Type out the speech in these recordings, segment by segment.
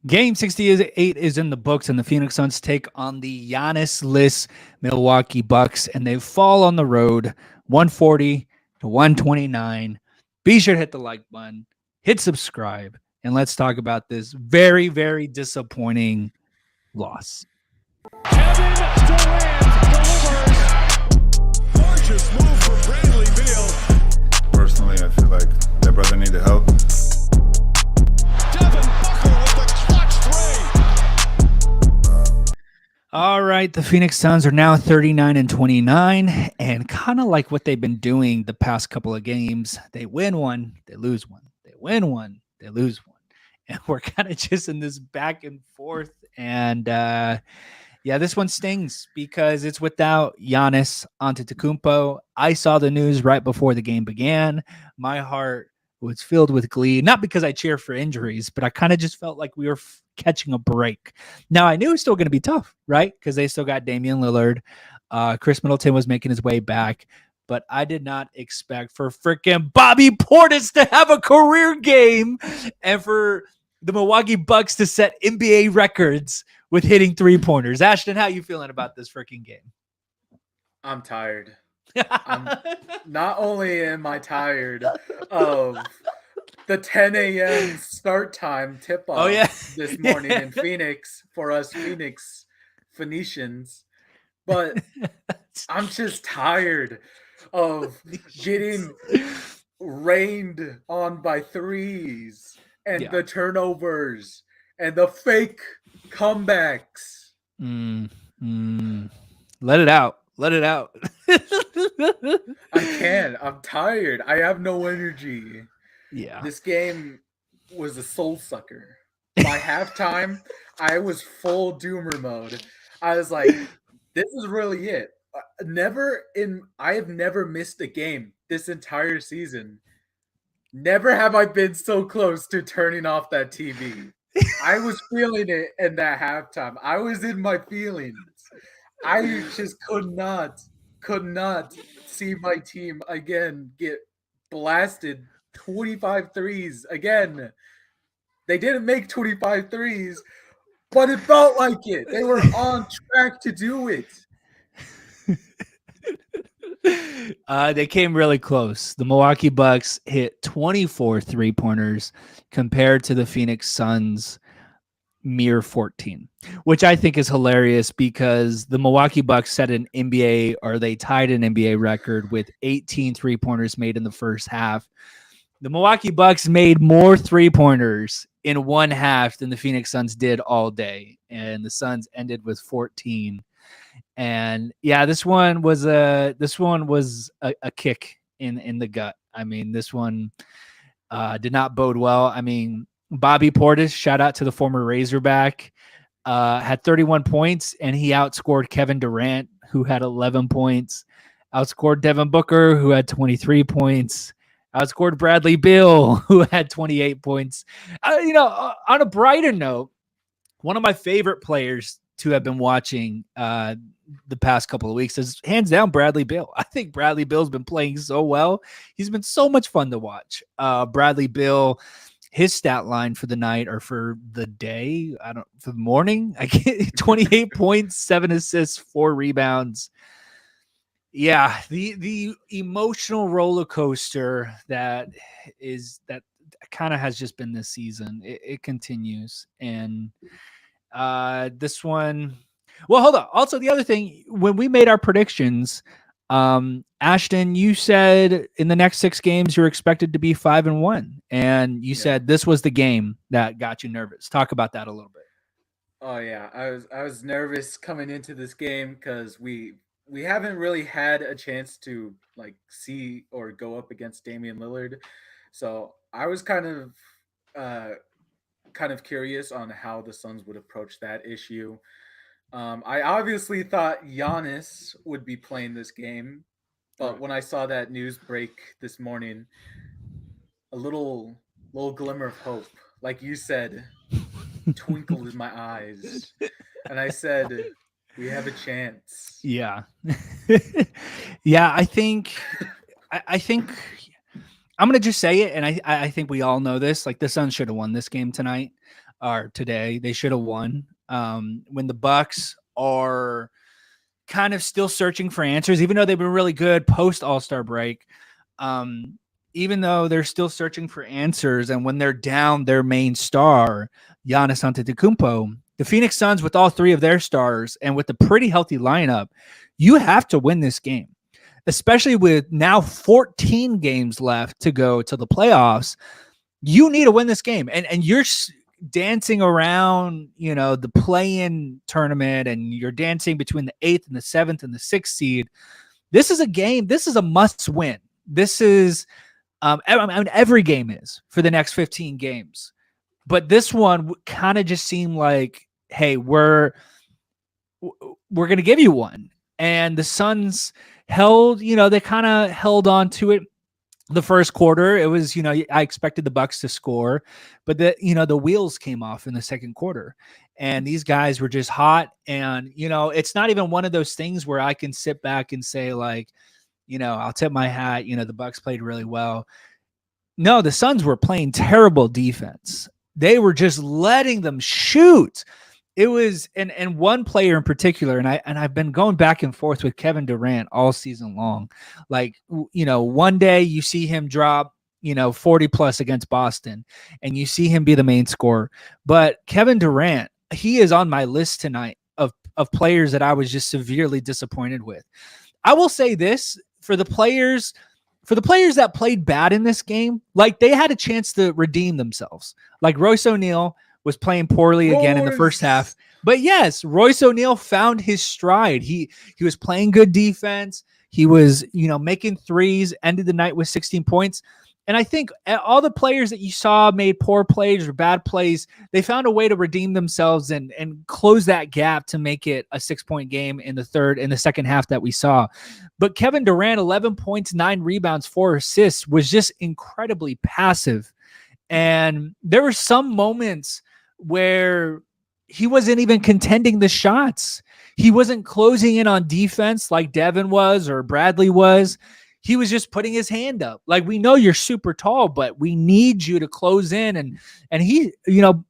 Game 68 is in the books, and the Phoenix Suns take on the Giannis-less Milwaukee Bucks, and they fall on the road 140 to 129. Be sure to hit the like button, hit subscribe, and let's talk about this very, very disappointing loss. Kevin Durant delivers. Gorgeous move for Bradley Beal. Personally, I feel like that brother needed help. Devin Booker with the clutch three. All right, the Phoenix Suns are now 39 and 29, and kind of like what they've been doing the past couple of games, they win one, they lose one, they win one, they lose one, and we're kind of just in this back and forth. And yeah, this one stings because it's without Giannis Antetokounmpo. I saw the news right before the game began. My heart was filled with glee, not because I cheer for injuries, but I kind of just felt like we were catching a break. Now, I knew it was still going to be tough, right? Because they still got Damian Lillard. Chris Middleton was making his way back, but I did not expect for freaking Bobby Portis to have a career game and for the Milwaukee Bucks to set NBA records with hitting three-pointers. Ashton, how you feeling about this freaking game? I'm tired. Not only am I tired of the 10 a.m. start time tip-off this morning in Phoenix for us Phoenicians, but I'm just tired of getting rained on by threes and the turnovers and the fake comebacks. Let it out. Let it out. I can't. I'm tired. I have no energy. Yeah. This game was a soul sucker. By halftime, I was full doomer mode. I was like, this is really it. I have never missed a game this entire season. Never have I been so close to turning off that TV. I was feeling it in that halftime. I was in my feelings. I just could not see my team again get blasted 25 threes again. They didn't make 25 threes, but it felt like it. They were on track to do it. They came really close. The Milwaukee Bucks hit 24 three-pointers compared to the Phoenix Suns' mere 14, which I think is hilarious because the Milwaukee Bucks set an NBA, or they tied an NBA record with 18 three-pointers made in the first half. The Milwaukee Bucks made more three-pointers in one half than the Phoenix Suns did all day, and the Suns ended with 14. And yeah, this one was a kick in the gut. I mean, this one did not bode well. I mean, Bobby Portis, shout out to the former Razorback, had 31 points, and he outscored Kevin Durant, who had 11 points, outscored Devin Booker, who had 23 points, outscored Bradley Beal, who had 28 points. On a brighter note, one of my favorite players to have been watching the past couple of weeks is hands down Bradley Beal. I think Bradley Beal's been playing so well. He's been so much fun to watch. Bradley Beal, his stat line for the night or for the day, for the morning, 28 points, 7 assists, 4 rebounds. Yeah, the emotional roller coaster that kind of has just been this season. It continues. And this one, well, hold on. Also, the other thing, when we made our predictions, Ashton, you said in the next 6 games you're expected to be 5-1, and you said this was the game that got you nervous. Talk about that a little bit. Oh yeah, I was nervous coming into this game because we haven't really had a chance to like see or go up against Damian Lillard, so I was kind of curious on how the Suns would approach that issue. I obviously thought Giannis would be playing this game, but when I saw that news break this morning, a little glimmer of hope, like you said, twinkled in my eyes, and I said, "We have a chance." Yeah, yeah. I think I'm gonna just say it, and I think we all know this. Like, the Suns should have won this game tonight. or today. They should have won. When the Bucks are kind of still searching for answers, even though they've been really good post All-Star break. Um, even though they're still searching for answers, and when they're down their main star, Giannis Antetokounmpo, the Phoenix Suns, with all three of their stars and with a pretty healthy lineup, you have to win this game, especially with now 14 games left to go to the playoffs. You need to win this game, and you're dancing around, the play-in tournament, and you're dancing between the 8th and the 7th and the 6th seed. This is a game. This is a must win. This is, every game is for the next 15 games, but this one kind of just seemed like, hey, we're going to give you one. And the Suns held, they kind of held on to it. The first quarter, it was, I expected the Bucks to score, but the wheels came off in the second quarter, and these guys were just hot. And, it's not even one of those things where I can sit back and say, like, I'll tip my hat, the Bucks played really well. No, the Suns were playing terrible defense. They were just letting them shoot. It was, and one player in particular, and I've been going back and forth with Kevin Durant all season long. Like, one day you see him drop, 40 plus against Boston, and you see him be the main scorer. But Kevin Durant, he is on my list tonight of players that I was just severely disappointed with. I will say this, for the players that played bad in this game, like, they had a chance to redeem themselves. Like, Royce O'Neal was playing poorly again in the first half. But yes, Royce O'Neal found his stride. He was playing good defense. He was, making threes, ended the night with 16 points. And I think all the players that you saw made poor plays or bad plays, they found a way to redeem themselves and close that gap to make it a 6-point game in the second half that we saw. But Kevin Durant, 11 points, 9 rebounds, 4 assists, was just incredibly passive. And there were some moments where he wasn't even contending the shots. He wasn't closing in on defense like Devin was or Bradley was. He was just putting his hand up. Like, we know you're super tall, but we need you to close in. And he,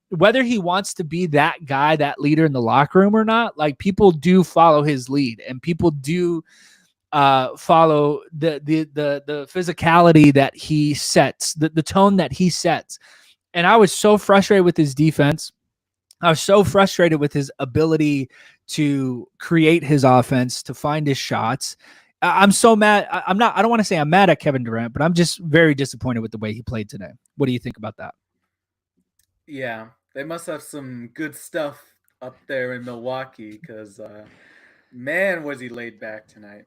whether he wants to be that guy, that leader in the locker room or not, like, people do follow his lead, and people do follow the physicality that he sets, the tone that he sets. And I was so frustrated with his defense. I was so frustrated with his ability to create his offense, to find his shots. I'm so mad. I don't want to say I'm mad at Kevin Durant, but I'm just very disappointed with the way he played today. What do you think about that? Yeah, they must have some good stuff up there in Milwaukee, because, man, was he laid back tonight.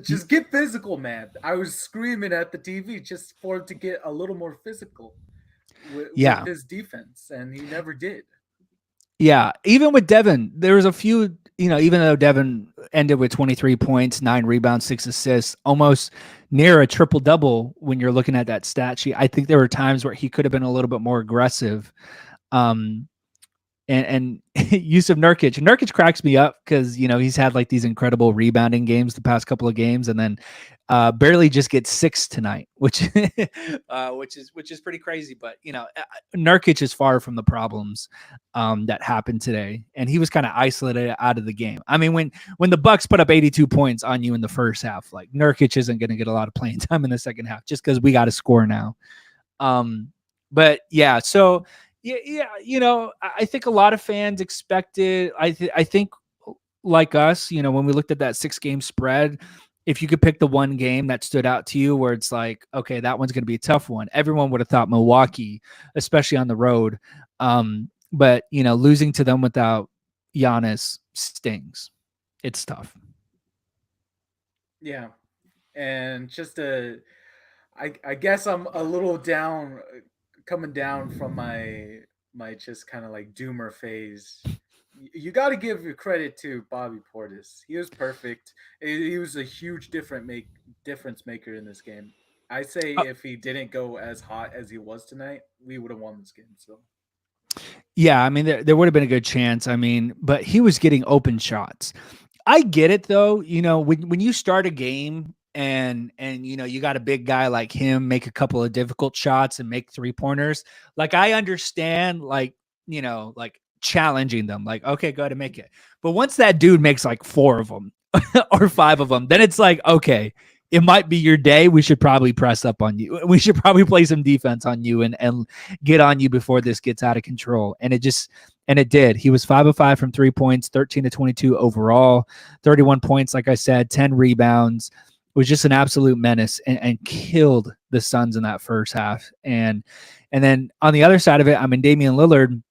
Just get physical, man. I was screaming at the TV just for him to get a little more physical with his defense, and he never did. Yeah, even with Devin, there was a few, even though Devin ended with 23 points, 9 rebounds, 6 assists, almost near a triple-double when you're looking at that stat sheet. I think there were times where he could have been a little bit more aggressive. And Yusuf Nurkic cracks me up because, he's had like these incredible rebounding games the past couple of games, and then barely just gets 6 tonight, which is pretty crazy. But Nurkic is far from the problems that happened today, and he was kind of isolated out of the game. I mean, when the Bucks put up 82 points on you in the first half, like, Nurkic isn't going to get a lot of playing time in the second half just because we got to score now. But yeah, so. Yeah, I think a lot of fans expected. I think, like us, when we looked at that 6-game spread, if you could pick the one game that stood out to you where it's like, okay, that one's going to be a tough one, everyone would have thought Milwaukee, especially on the road. But losing to them without Giannis stings. It's tough. Yeah, and just I guess I'm a little down. Coming down from my just kind of like doomer phase, you got to give your credit to Bobby Portis. He was perfect. He was a huge difference maker in this game. I say if he didn't go as hot as he was tonight, we would have won this game. So yeah, I mean, there would have been a good chance. I mean, but he was getting open shots. I get it though. When you start a game and you got a big guy like him make a couple of difficult shots and make 3-pointers, like, I understand, like, like challenging them, like, okay, go ahead and make it. But once that dude makes like 4 of them or 5 of them, then it's like, okay, it might be your day. We should probably press up on you. We should probably play some defense on you and get on you before this gets out of control. And it did. He was 5 of 5 from 3 points, 13 to 22 overall, 31 points, like I said, 10 rebounds. Was just an absolute menace and killed the Suns in that first half. And then on the other side of it, I mean, Damian Lillard,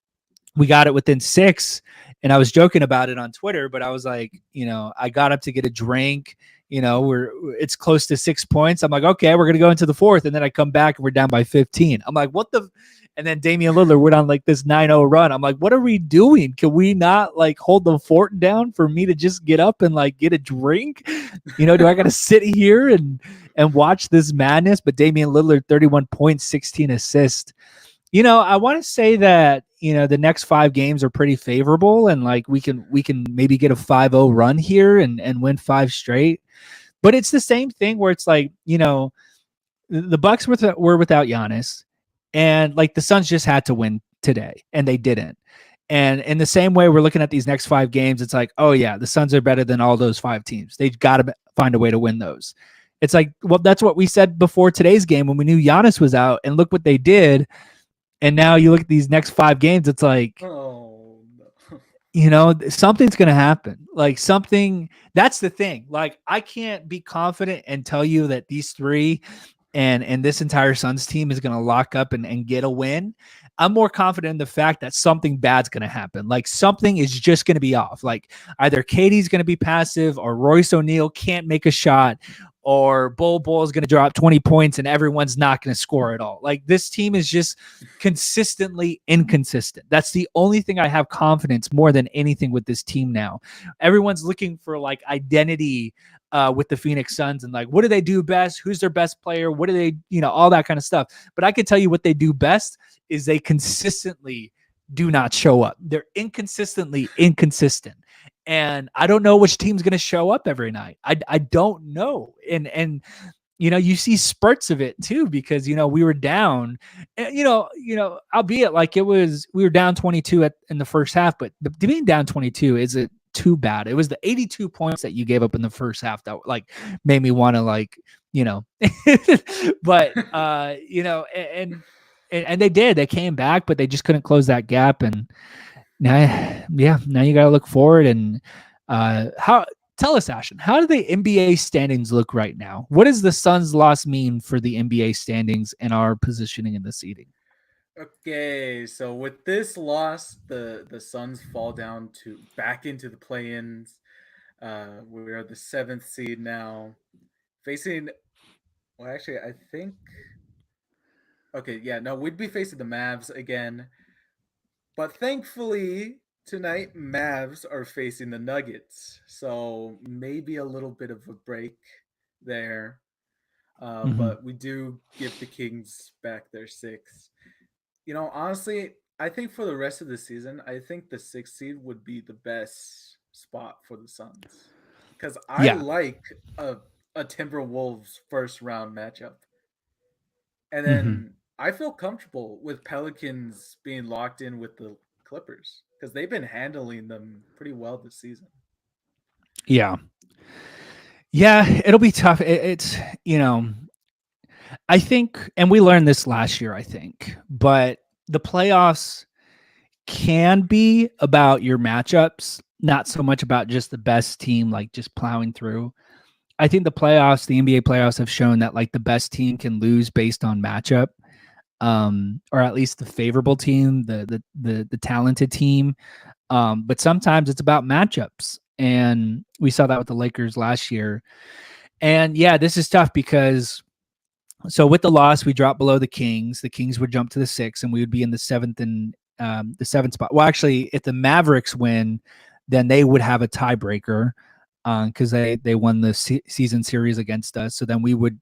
we got it within 6, and I was joking about it on Twitter, but I was like, I got up to get a drink. It's close to 6 points. I'm like, okay, we're gonna go into the fourth, and then I come back and we're down by 15. I'm like, what the? And then Damian Lillard went on like this 9-0 run. I'm like, what are we doing? Can we not like hold the fort down for me to just get up and like get a drink? Do I got to sit here and watch this madness? But Damian Lillard, 31 points, 16 assists. I want to say that, the next 5 games are pretty favorable, and like we can maybe get a 5-0 run here and win 5 straight. But it's the same thing where it's like, the Bucks were without Giannis, and like the Suns just had to win today, and they didn't. And in the same way, we're looking at these next 5 games. It's like, oh yeah, the Suns are better than all those 5 teams. They've got to find a way to win those. It's like, well, that's what we said before today's game when we knew Giannis was out, and look what they did. And now you look at these next 5 games, it's like, Oh, no. Something's going to happen. Like something, that's the thing. Like I can't be confident and tell you that these 3 and this entire Suns team is going to lock up and get a win. I'm more confident in the fact that something bad's going to happen. Like something is just going to be off. Like either Katie's going to be passive, or Royce O'Neal can't make a shot, or Bol is going to drop 20 points and everyone's not going to score at all. Like this team is just consistently inconsistent. That's the only thing I have confidence more than anything with this team now. Everyone's looking for like identity with the Phoenix Suns and like, what do they do best? Who's their best player? What do they, all that kind of stuff. But I can tell you what they do best is they consistently do not show up. They're inconsistently inconsistent. And I don't know which team's going to show up every night. I don't know. And you see spurts of it too, because, we were down, albeit like we were down 22 in the first half, but being down 22 isn't too bad. It was the 82 points that you gave up in the first half that like made me want to like, but, and they did, they came back, but they just couldn't close that gap. And, now you got to look forward. And tell us, Ashton, how do the NBA standings look right now? What does the Suns loss mean for the NBA standings and our positioning in the seeding? Okay, so with this loss, the Suns fall down back into the play-ins. We are the 7th seed now, facing. Well, actually, I think. Okay, yeah, no, we'd be facing the Mavs again. But thankfully, tonight, Mavs are facing the Nuggets. So maybe a little bit of a break there. But we do give the Kings back their 6th. Honestly, I think for the rest of the season, I think the 6th seed would be the best spot for the Suns. Because I like a Timberwolves first round matchup. And then I feel comfortable with Pelicans being locked in with the Clippers because they've been handling them pretty well this season. Yeah, it'll be tough. It's I think, and we learned this last year, I think, but the playoffs can be about your matchups, not so much about just the best team, like just plowing through. I think the NBA playoffs have shown that like the best team can lose based on matchup, or at least the favorable team, the talented team. But sometimes it's about matchups, and we saw that with the Lakers last year. And yeah, this is tough because so with the loss, we dropped below the Kings. The Kings would jump to the 6th, and we would be in the 7th and the 7th spot. Well, actually, if the Mavericks win, then they would have a tiebreaker because they won the season series against us. So then we would,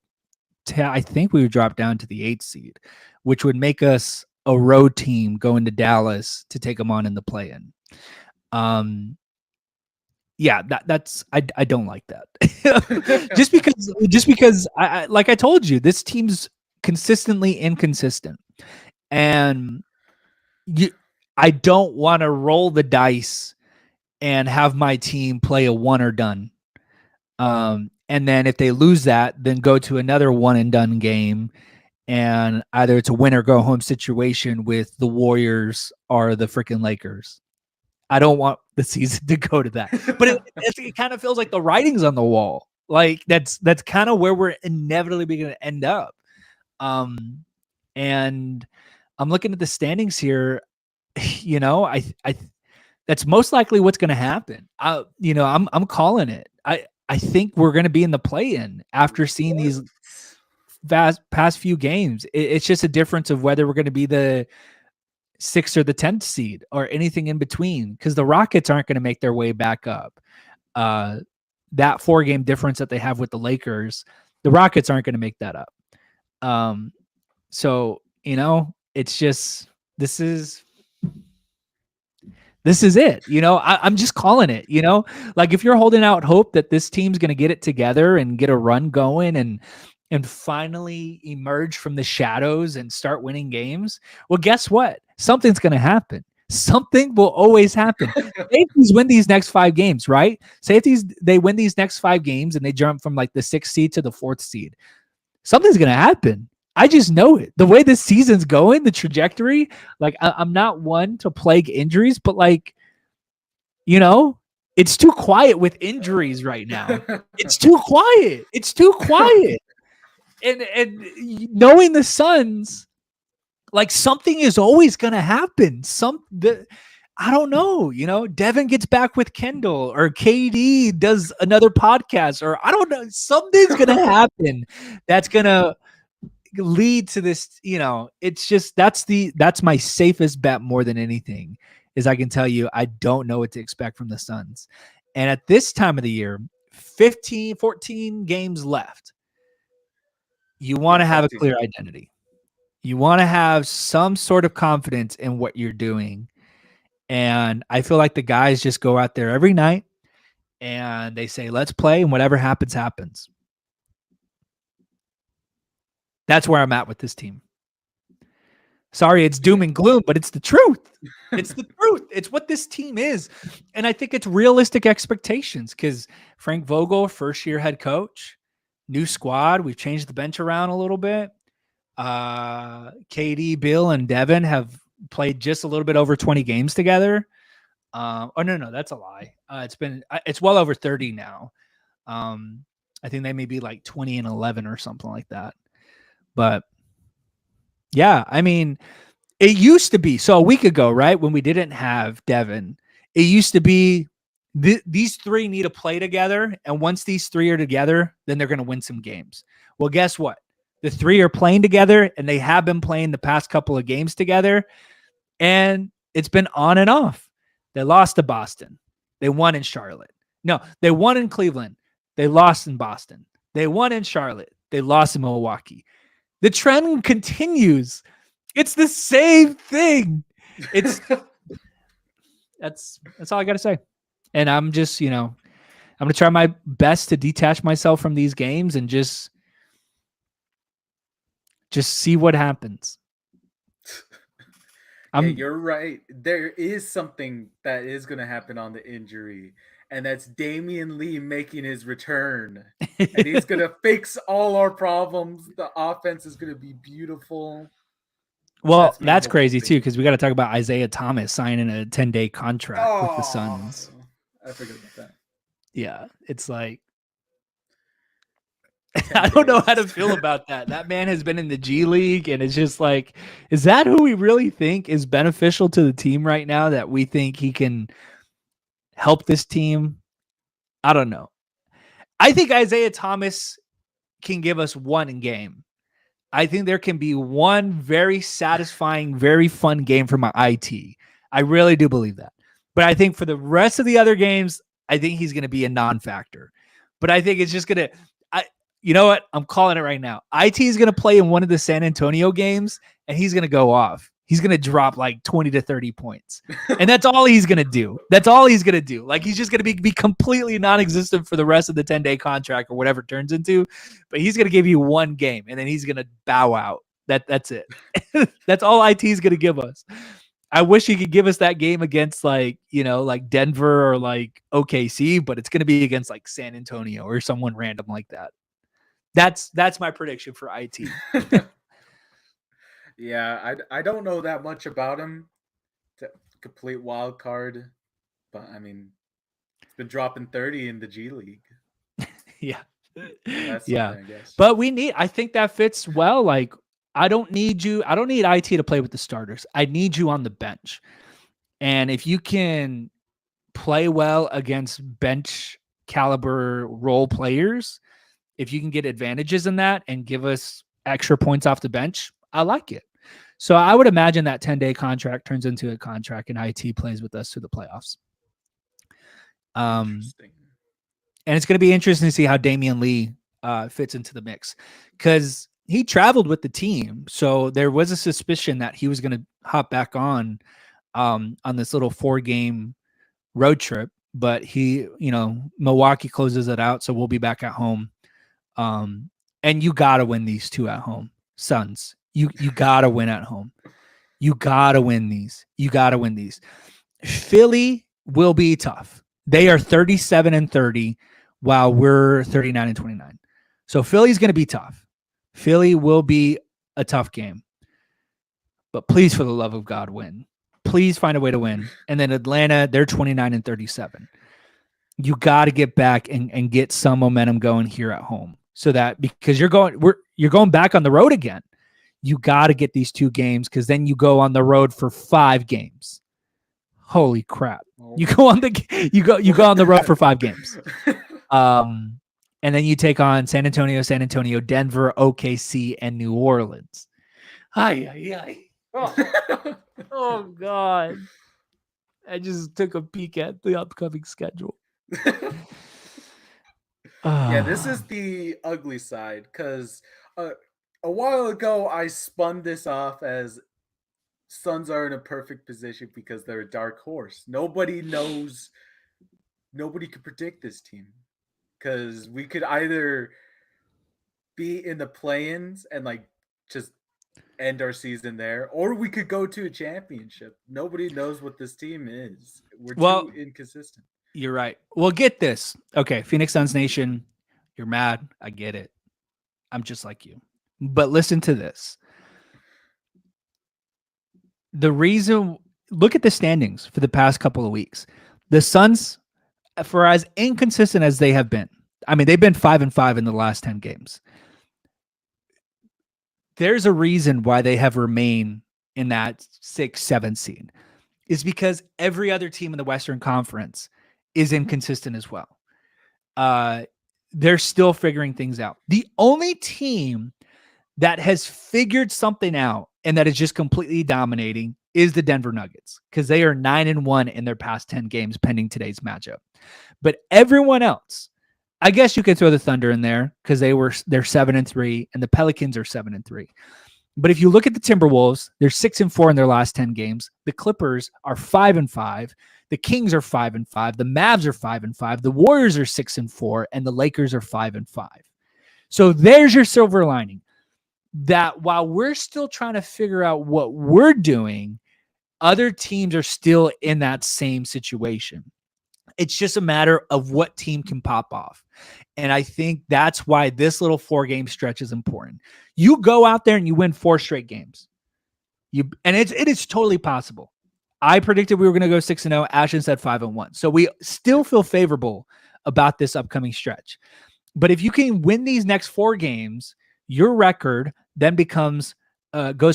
I think we would drop down to the 8th seed, which would make us a road team going to Dallas to take them on in the play-in. Yeah, that's I don't like that. just because I like I told you, this team's consistently inconsistent, and I don't want to roll the dice and have my team play a one or done. And then if they lose that, then go to another one and done game. And either it's a win or go home situation with the Warriors or the freaking Lakers. I don't want the season to go to that. But it kind of feels like the writing's on the wall. Like that's kind of where we're inevitably going to end up. And I'm looking at the standings here. I that's most likely what's going to happen. I'm calling it. I think we're going to be in the play-in after seeing these past few games. It's just a difference of whether we're going to be the 6th or the 10th seed or anything in between, because the Rockets aren't going to make their way back up. That 4-game difference that they have with the Lakers, the Rockets aren't going to make that up. So, it's just, this is it. I'm just calling it, like if you're holding out hope that this team's going to get it together and get a run going and finally emerge from the shadows and start winning games, well, guess what? Something's going to happen. Something will always happen. Safeties win these next 5 games, right? Safeties, they win these next 5 games and they jump from like the 6th seed to the 4th seed. Something's going to happen. I just know it. The way this season's going, the trajectory, like I'm not one to plague injuries, but like, it's too quiet with injuries right now. It's too quiet. It's too quiet. And knowing the Suns, like something is always going to happen. I don't know, Devin gets back with Kendall or KD does another podcast, or I don't know. Something's going to happen that's going to lead to this, it's just, that's my safest bet more than anything, is I can tell you, I don't know what to expect from the Suns. And at this time of the year, 14 games left. You want to have a clear identity. You want to have some sort of confidence in what you're doing. And I feel like the guys just go out there every night and they say, let's play, and whatever happens, happens. That's where I'm at with this team. Sorry, it's doom and gloom, but it's the truth. It's the truth. It's what this team is. And I think it's realistic expectations, because Frank Vogel, first-year head coach, new squad. We've changed the bench around a little bit. KD, Bill, and Devin have played just a little bit over 20 games together. No, that's a lie. It's well over 30 now. I think they may be like 20 and 11 or something like that. But yeah, I mean, it used to be, so a week ago, right, when we didn't have Devin, it used to be these 3 need to play together, and once these 3 are together, then they're going to win some games. Well, guess what? The 3 are playing together, and they have been playing the past couple of games together, and it's been on and off. They lost to Boston. They won in Charlotte. No, they won in Cleveland. They lost in Boston. They won in Charlotte. They lost in Milwaukee. The trend continues. It's the same thing. It's that's all I got to say. And I'm just, I'm going to try my best to detach myself from these games and just see what happens. You're right. There is something that is going to happen on the injury, and that's Damian Lee making his return. And he's going to fix all our problems. The offense is going to be beautiful. Well, that's crazy too, because we got to talk about Isaiah Thomas signing a 10-day contract with the Suns. I forgot about that. Yeah, it's like, I don't know how to feel about that. That man has been in the G League, and it's just like, is that who we really think is beneficial to the team right now, that we think he can help this team? I don't know. I think Isaiah Thomas can give us one game. I think there can be one very satisfying, very fun game for my IT. I really do believe that. But I think for the rest of the other games, I think he's going to be a non-factor. But I think it's just going to, you know what? I'm calling it right now. IT is going to play in one of the San Antonio games, and he's going to go off. He's going to drop like 20 to 30 points. And that's all he's going to do. That's all he's going to do. Like, he's just going to be completely non-existent for the rest of the 10-day contract or whatever it turns into. But he's going to give you one game, and then he's going to bow out. That's it. That's all IT is going to give us. I wish you could give us that game against like, like Denver or like OKC, but it's going to be against like San Antonio or someone random like that. That's my prediction for IT. Yeah, I don't know that much about him. Complete wild card, but I mean, it's been dropping 30 in the G League. Yeah. That's Yeah. something, I guess. But I think that fits well. Like, I don't need IT to play with the starters. I need you on the bench. And if you can play well against bench caliber role players, if you can get advantages in that and give us extra points off the bench, I like it. So I would imagine that 10-day contract turns into a contract and IT plays with us through the playoffs. Interesting. And it's going to be interesting to see how Damian Lee fits into the mix because he traveled with the team. So there was a suspicion that he was going to hop back on this little 4-game road trip, but Milwaukee closes it out. So we'll be back at home. And you got to win these 2 at home. Suns, you got to win at home. You got to win these. You got to win these. Philly will be tough. They are 37-30 while we're 39-29. So Philly's going to be tough. Philly will be a tough game. But please, for the love of God, win. Please find a way to win. And then Atlanta, they're 29-37. You got to get back and get some momentum going here at home. So that because you're going back on the road again. You got to get these 2 games because then you go on the road for 5 games. Holy crap. You go on the road for 5 games. And then you take on San Antonio, Denver, OKC, and New Orleans. Oh God. I just took a peek at the upcoming schedule. Yeah, this is the ugly side because a while ago I spun this off as Suns are in a perfect position because they're a dark horse. Nobody could predict this team because we could either be in the play-ins and like just end our season there, or we could go to a championship. Nobody knows what this team is. We're too inconsistent. You're right. Well, get this. Okay, Phoenix Suns Nation, you're mad. I get it. I'm just like you. But listen to this. Look at the standings for the past couple of weeks. The Suns, for as inconsistent as they have been, I mean, they've been 5-5 in the last 10 games. There's a reason why they have remained in that 6-7 seed. Is because every other team in the Western Conference is inconsistent as well. They're still figuring things out. The only team that has figured something out and that is just completely dominating is the Denver Nuggets because they are 9-1 in their past 10 games pending today's matchup. But everyone else, I guess you could throw the Thunder in there because they're 7-3 and the Pelicans are 7-3. But if you look at the Timberwolves, they're 6-4 in their last 10 games. The Clippers are 5-5. The Kings are 5-5. The Mavs are 5-5. The Warriors are 6-4, and the Lakers are 5-5. So there's your silver lining. That while we're still trying to figure out what we're doing, other teams are still in that same situation. It's just a matter of what team can pop off. And I think that's why this little 4-game stretch is important. You go out there and you win 4 straight games. It is totally possible. I predicted we were going to go 6-0. Ashton said 5-1. So we still feel favorable about this upcoming stretch. But if you can win these next 4 games, your record then goes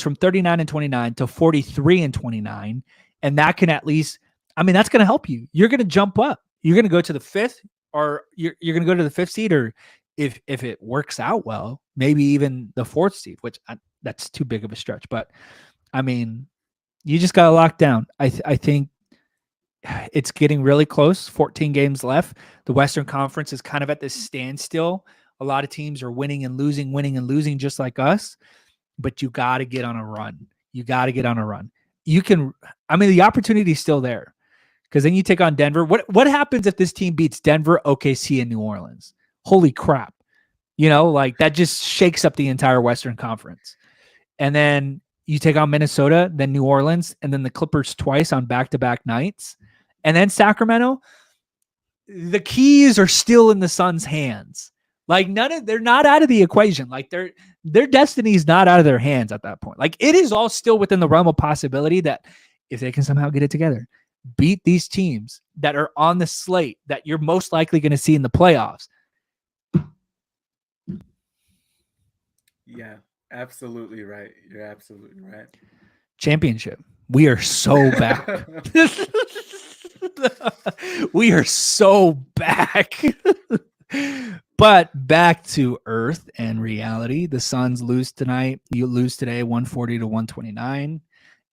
from 39-29 to 43-29. And that can at least, that's going to help you. You're going to jump up. You're going to go to the 5th, or you're going to go to the 5th seed, or if it works out well, maybe even the 4th seed, which that's too big of a stretch. But you just got to lock down. I think it's getting really close. 14 games left. The Western Conference is kind of at this standstill. A lot of teams are winning and losing just like us. But you got to get on a run. You can, the opportunity is still there. Because then you take on Denver. What happens if this team beats Denver, OKC, and New Orleans? Holy crap. That just shakes up the entire Western Conference. And then you take on Minnesota, then New Orleans, and then the Clippers twice on back-to-back nights, and then Sacramento, the keys are still in the Suns' hands. Like they're not out of the equation. Like their destiny is not out of their hands at that point. Like it is all still within the realm of possibility that if they can somehow get it together, beat these teams that are on the slate that you're most likely going to see in the playoffs. Yeah, absolutely right. You're absolutely right. Championship. We are so back. We are so back. But back to earth and reality. The Suns lose tonight. You lose today 140 to 129.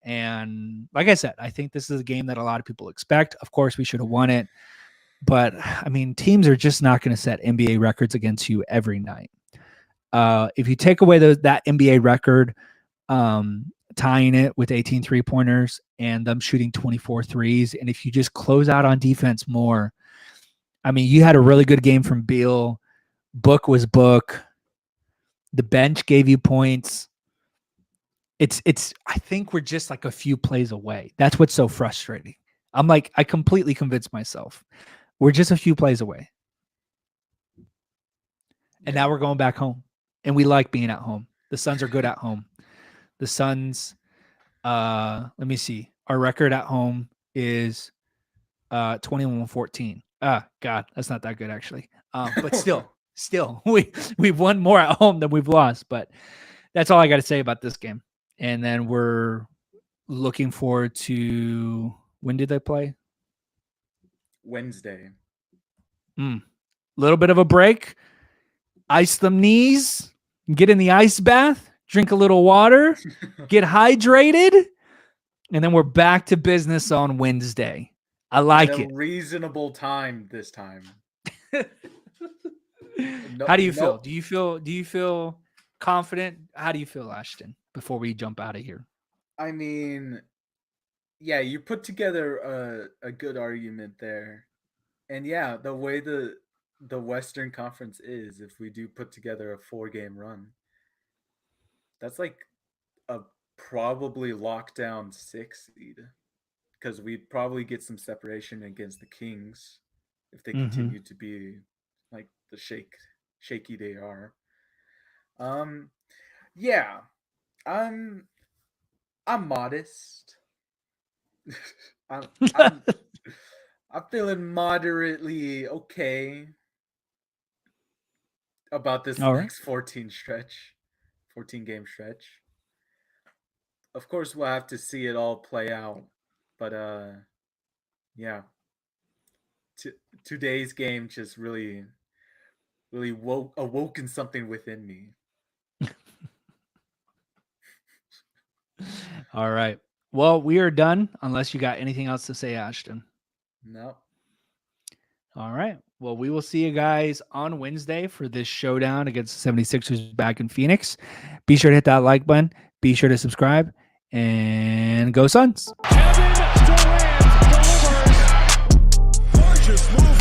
And like I said, I think this is a game that a lot of people expect. Of course, we should have won it. But I mean, teams are just not going to set NBA records against you every night. If you take away that NBA record, tying it with 18 3-pointers and them shooting 24 threes, and if you just close out on defense more, I mean, you had a really good game from Beal. Book was Book. The bench gave you points. It's. I think we're just like a few plays away. That's what's so frustrating. I'm like, I completely convinced myself. We're just a few plays away. And now we're going back home. And we like being at home. The Suns are good at home. The Suns, let me see. Our record at home is 21-14. God, that's not that good actually. But still, we've won more at home than we've lost. But that's all I got to say about this game. And then we're looking forward to, when did they play? Wednesday. Little bit of a break. Ice them knees. Get in the ice bath. Drink a little water. Get hydrated. And then we're back to business on Wednesday. I like it. Reasonable time this time. How do you feel? Do you feel confident? How do you feel, Ashton, before we jump out of here? I mean, yeah, you put together a good argument there. And yeah, the way the Western Conference is, if we do put together a 4-game run, that's like a probably lockdown 6 seed, because we'd probably get some separation against the Kings if they continue to be like the shaky they are. Yeah, I'm modest. I'm feeling moderately okay about this next 14 game stretch. Of course, we'll have to see it all play out, but yeah, today's game just really awoken something within me. All right. Well, we are done unless you got anything else to say, Ashton. No. All right. Well, we will see you guys on Wednesday for this showdown against the 76ers back in Phoenix. Be sure to hit that like button. Be sure to subscribe. And go Suns. Kevin Durant delivers. Gorgeous move.